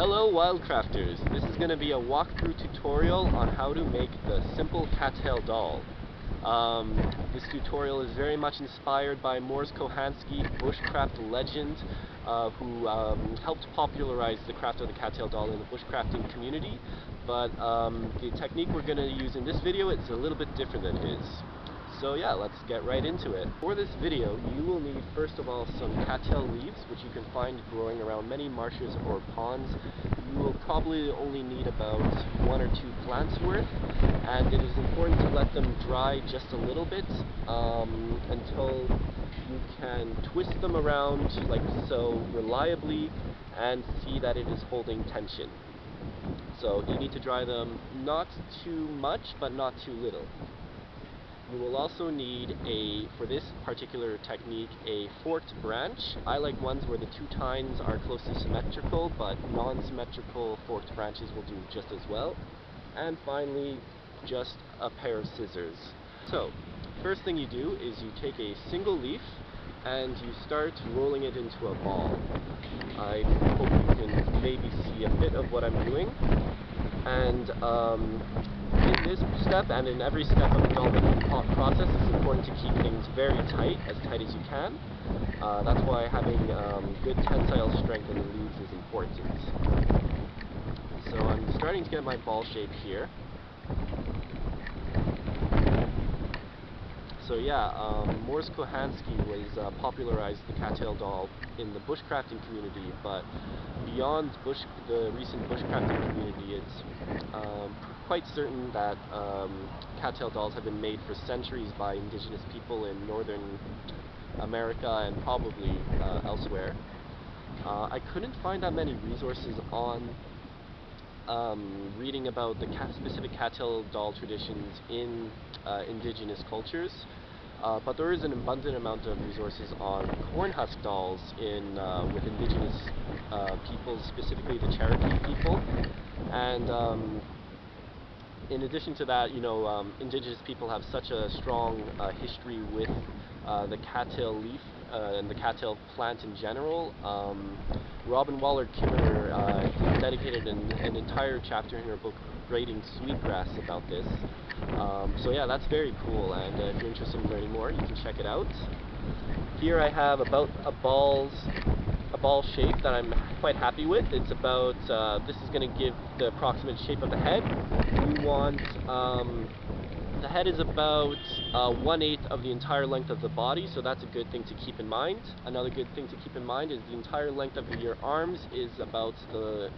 Hello Wildcrafters! This is going to be a walkthrough tutorial on how to make the simple Cattail doll. This tutorial is very much inspired by Mors Kochanski, bushcraft legend, who helped popularize the craft of the Cattail doll in the bushcrafting community. But the technique we're going to use in this video is a little bit different than his. So yeah, let's get right into it. For this video, you will need first of all some cattail leaves, which you can find growing around many marshes or ponds. You will probably only need about 1 or 2 plants worth, and it is important to let them dry just a little bit until you can twist them around like so reliably and see that it is holding tension. So you need to dry them not too much, but not too little. You will also need for this particular technique, a forked branch. I like ones where the 2 tines are closely symmetrical, but non-symmetrical forked branches will do just as well. And finally, just a pair of scissors. So, first thing you do is you take a single leaf and you start rolling it into a ball. I hope you can maybe see a bit of what I'm doing. And in this step and in every step of the doll making process, it's important to keep things very tight as you can. That's why having good tensile strength in the leaves is important. So I'm starting to get my ball shape here. So yeah, Mors Kochanski was popularized the Cattail doll in the bushcrafting community, but beyond the recent bushcrafting community, it's quite certain that Cattail dolls have been made for centuries by indigenous people in northern America and probably elsewhere. I couldn't find that many resources on reading about the specific Cattail doll traditions in indigenous cultures. But there is an abundant amount of resources on corn husk dolls with indigenous peoples, specifically the Cherokee people. And in addition to that, indigenous people have such a strong history with the cattail leaf and the cattail plant in general. Robin Waller KIMMERER dedicated an entire chapter in her book BRAIDING Sweetgrass about this. So yeah, that's very cool, and if you're interested in learning more, you can check it out. Here I have about a ball shape that I'm quite happy with. It's about, this is going to give the approximate shape of the head. You want, the head is about 1/8 of the entire length of the body, so that's a good thing to keep in mind. Another good thing to keep in mind is the entire length of your arms is about the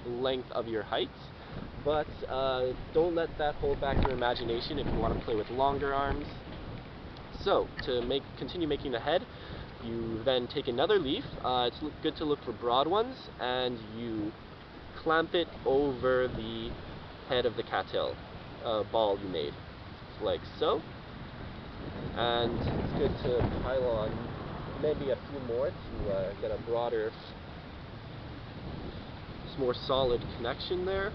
length of your height. But don't let that hold back your imagination if you want to play with longer arms. So, to continue making the head, you then take another leaf. It's good to look for broad ones, and you clamp it over the head of the cattail ball you made, like so. And it's good to pile on maybe a few more to get a broader, more solid connection there.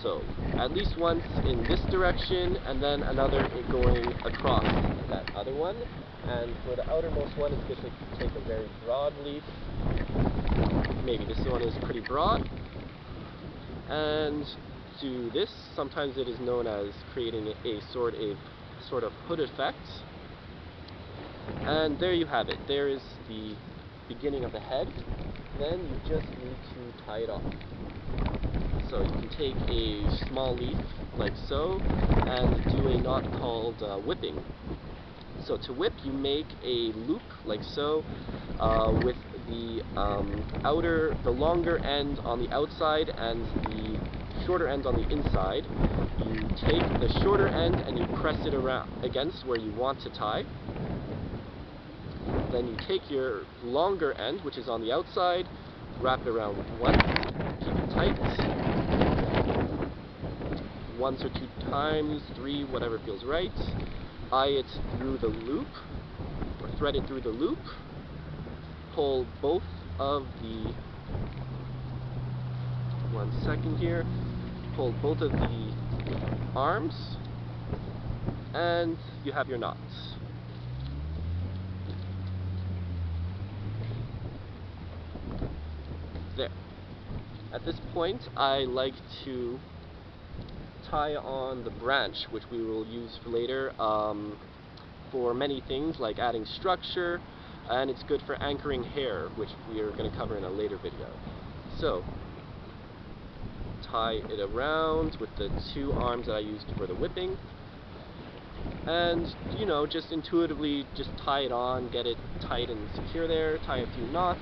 So, at least once in this direction, and then another going across that other one. And for the outermost one, it's good to take a very broad leaf. Maybe this one is pretty broad. And do this. Sometimes it is known as creating a sort of hood effect. And there you have it. There is the beginning of the head. Then you just need to tie it off. So you can take a small leaf like so and do a knot called whipping. So to whip, you make a loop like so with the longer end on the outside and the shorter end on the inside. You take the shorter end and you press it around against where you want to tie. Then you take your longer end, which is on the outside, wrap it around once, keep it tight, once or 2 times, 3, whatever feels right, eye it through the loop, or thread it through the loop, pull both of the, pull both of the arms, and you have your knots. There. At this point, I like to tie on the branch, which we will use for later, for many things like adding structure, and it's good for anchoring hair, which we are going to cover in a later video. So, tie it around with the two arms that I used for the whipping, and, you know, just intuitively just tie it on, get it tight and secure there, tie a few knots.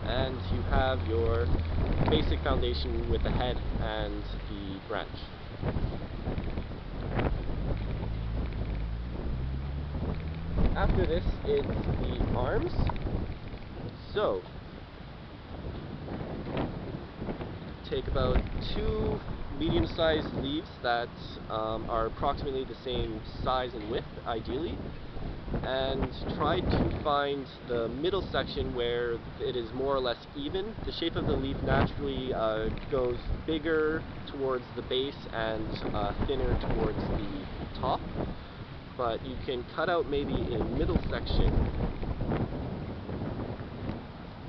And you have your basic foundation with the head and the branch. After this, it's the arms. So, take about 2 medium-sized leaves that are approximately the same size and width, ideally, and try to find the middle section where it is more or less even. The shape of the leaf naturally goes bigger towards the base and thinner towards the top, but you can cut out maybe a middle section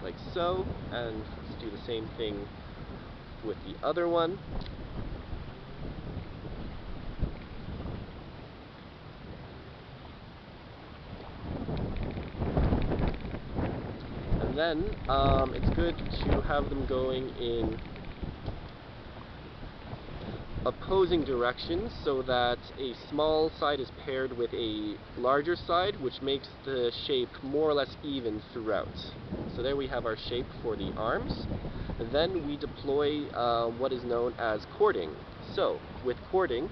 like so, and let's do the same thing with the other one. And then it's good to have them going in opposing directions so that a small side is paired with a larger side, which makes the shape more or less even throughout. So there we have our shape for the arms. And then we deploy what is known as cording. So with cording,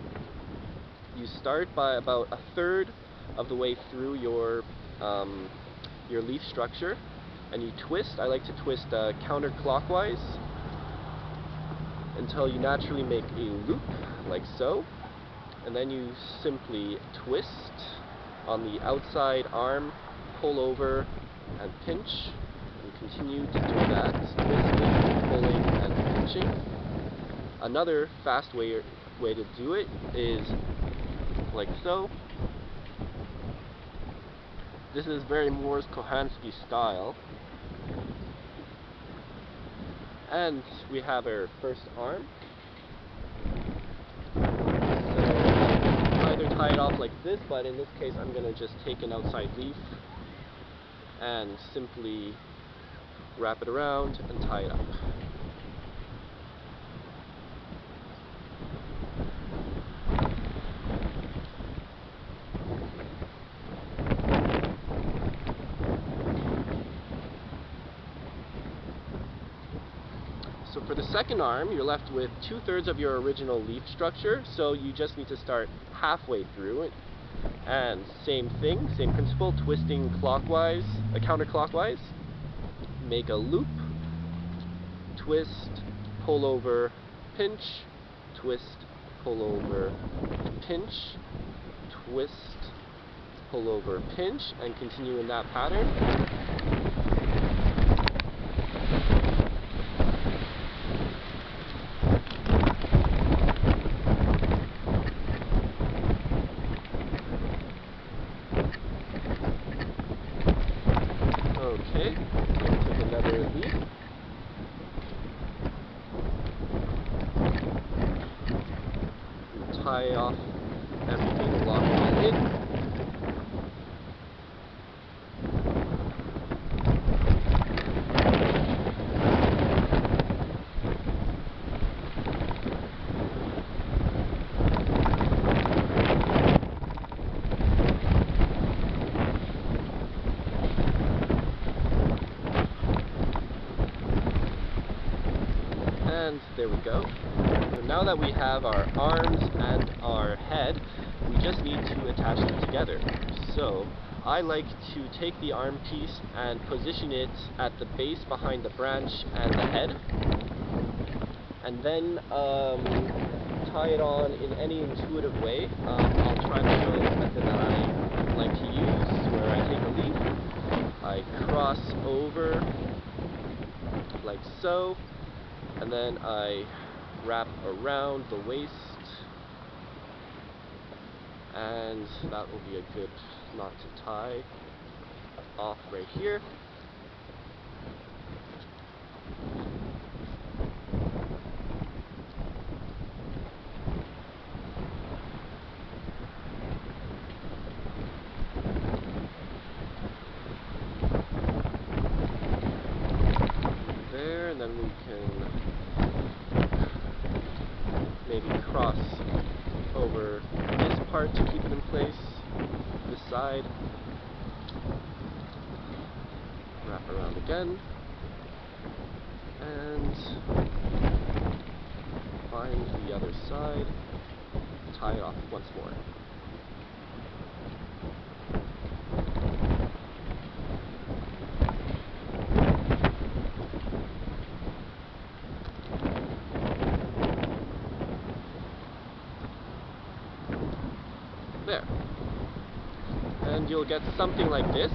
you start by about 1/3 of the way through your leaf structure, and you twist. I like to twist counterclockwise until you naturally make a loop, like so, and then you simply twist on the outside arm, pull over, and pinch, and continue to do that, twisting, pulling, and pinching. Another fast way to do it is like so. This is very Kochanski style. And we have our first arm. So either tie it off like this, but in this case I'm going to just take an outside leaf and simply wrap it around and tie it up. So for the second arm, you're left with 2/3 of your original leaf structure, so you just need to start halfway through it. And same thing, same principle, twisting clockwise, counterclockwise, make a loop, twist, pull over, pinch, twist, pull over, pinch, twist, pull over, pinch, and continue in that pattern. Okay, take another leaf. Tie off everything, lock it all in. And there we go. So now that we have our arms and our head, we just need to attach them together. So I like to take the arm piece and position it at the base behind the branch and the head, and then tie it on in any intuitive way. I'll try to show you the method that I like to use, where I take a leaf, I cross over like so, and then I wrap around the waist and that will be a good knot to tie off right here. There, and then we can maybe cross over this part to keep it in place, this side, wrap around again, and find the other side, tie it off once more. There. And you'll get something like this.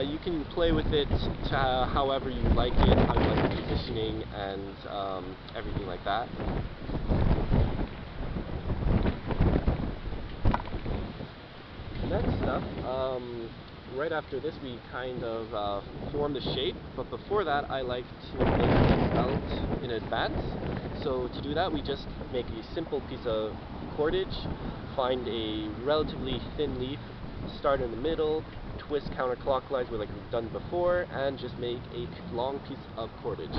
You can play with it to however you like it, how you like the positioning and everything like that. Next up, right after this we kind of form the shape, but before that I like to make the belt in advance. So to do that we just make a simple piece of cordage, find a relatively thin leaf, start in the middle, twist counterclockwise like we've done before, and just make a long piece of cordage.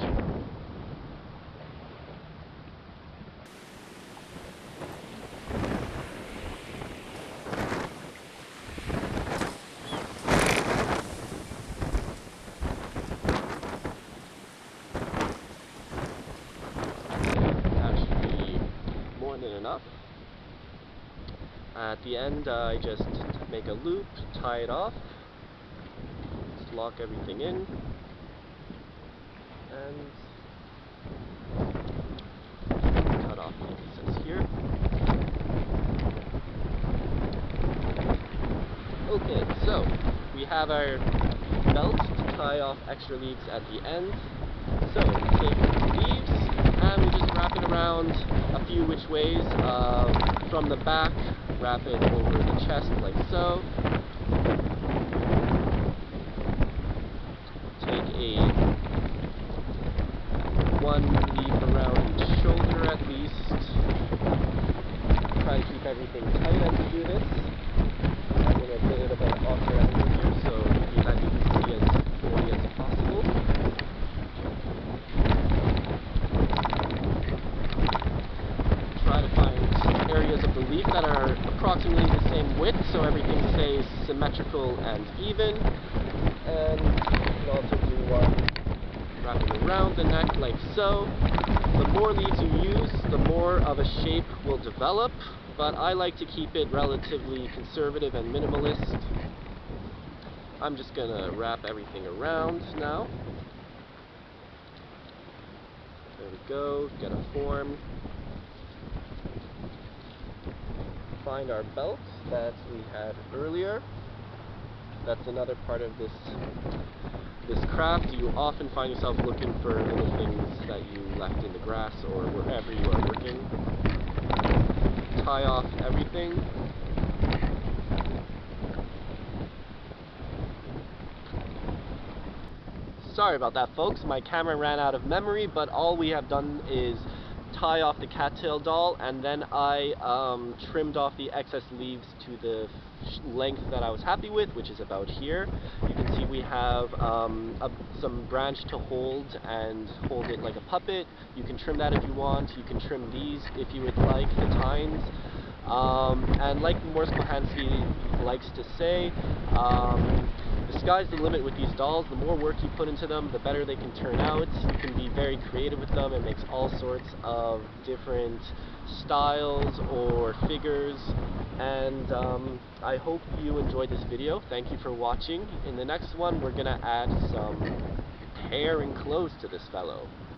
That should be more than enough. At the end, I just make a loop, tie it off, just lock everything in, and cut off the excess here. Okay, so we have our belt to tie off extra leaves at the end. So we take the leaves and we just wrap it around a few which ways. From the back, wrap it over the chest like so. Take one leaf around each shoulder at least. Try to keep everything tight as you do this. Having a bit of an awkward angle here, so that you can see as clearly as possible. Try to find areas of the leaf that are approximately the same width, so everything stays symmetrical and even. And you can also do one wrapping around the neck like so. The more leaves you use, the more of a shape will develop, but I like to keep it relatively conservative and minimalist. I'm just gonna wrap everything around now. There we go, get a form. Find our belt that we had earlier. That's another part of this craft. You often find yourself looking for little things that you left in the grass or wherever you are working. Tie off everything. Sorry about that, folks. My camera ran out of memory, but all we have done is tie off the cattail doll, and then I trimmed off the excess leaves to the length that I was happy with, which is about here. You can see we have some branch to hold it like a puppet. You can trim that if you want. You can trim these if you would like, the tines. And like Morse Kochanski likes to say, the sky's the limit with these dolls. The more work you put into them, the better they can turn out. You can be very creative with them and makes all sorts of different styles or figures. And I hope you enjoyed this video. Thank you for watching. In the next one, we're going to add some hair and clothes to this fellow.